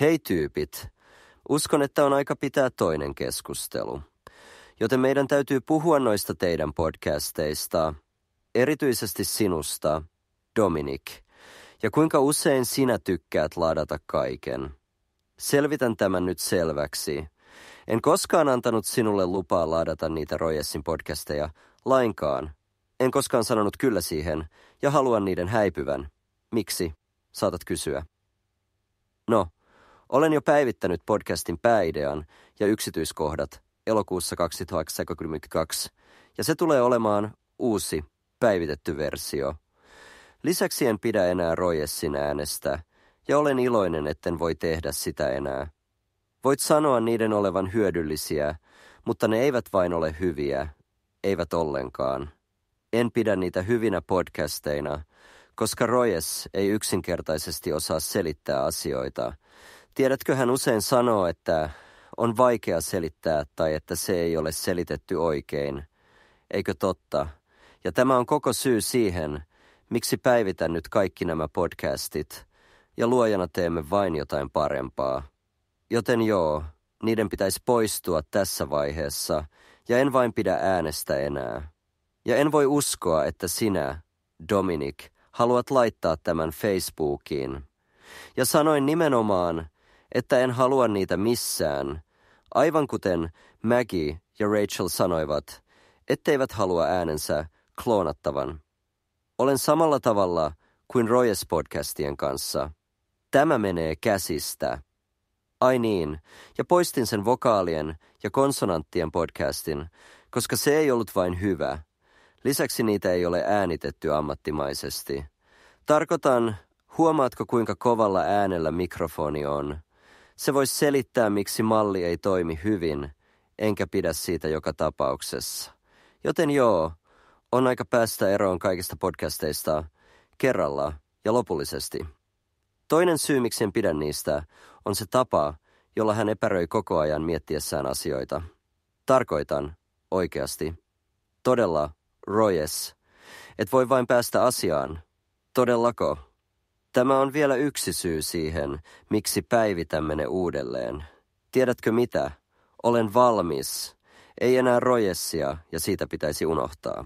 Hei tyypit, uskon, että on aika pitää toinen keskustelu. Joten meidän täytyy puhua noista teidän podcasteista, erityisesti sinusta, Dominic, ja kuinka usein sinä tykkäät ladata kaiken. Selvitän tämän nyt selväksi. En koskaan antanut sinulle lupaa ladata niitä Rojessin podcasteja lainkaan. En koskaan sanonut kyllä siihen ja haluan niiden häipyvän. Miksi? Saatat kysyä. No, olen jo päivittänyt podcastin pääidean ja yksityiskohdat elokuussa 2022, ja se tulee olemaan uusi, päivitetty versio. Lisäksi en pidä enää Rojessin äänestä, ja olen iloinen, etten voi tehdä sitä enää. Voit sanoa niiden olevan hyödyllisiä, mutta ne eivät vain ole hyviä, eivät ollenkaan. En pidä niitä hyvinä podcasteina, koska Rojes ei yksinkertaisesti osaa selittää asioita. Tiedätkö, hän usein sanoo, että on vaikea selittää tai että se ei ole selitetty oikein. Eikö totta? Ja tämä on koko syy siihen, miksi päivitän nyt kaikki nämä podcastit ja luojana teemme vain jotain parempaa. Joten joo, niiden pitäisi poistua tässä vaiheessa ja en vain pidä äänestä enää. Ja en voi uskoa, että sinä, Dominic, haluat laittaa tämän Facebookiin. Ja sanoin nimenomaan, että en halua niitä missään, aivan kuten Maggie ja Rachel sanoivat, etteivät halua äänensä kloonattavan. Olen samalla tavalla kuin Rojes-podcastien kanssa. Tämä menee käsistä. Ai niin, ja poistin sen vokaalien ja konsonanttien podcastin, koska se ei ollut vain hyvä. Lisäksi niitä ei ole äänitetty ammattimaisesti. Tarkoitan, huomaatko kuinka kovalla äänellä mikrofoni on? Se voisi selittää, miksi malli ei toimi hyvin, enkä pidä siitä joka tapauksessa. Joten joo, on aika päästä eroon kaikista podcasteista kerralla ja lopullisesti. Toinen syy, miksi en pidä niistä, on se tapa, jolla hän epäröi koko ajan miettiessään asioita. Tarkoitan oikeasti. Todella, Rojes. Et voi vain päästä asiaan. Todellako? Tämä on vielä yksi syy siihen, miksi päivitämme ne uudelleen. Tiedätkö mitä? Olen valmis. Ei enää Rojessia ja siitä pitäisi unohtaa.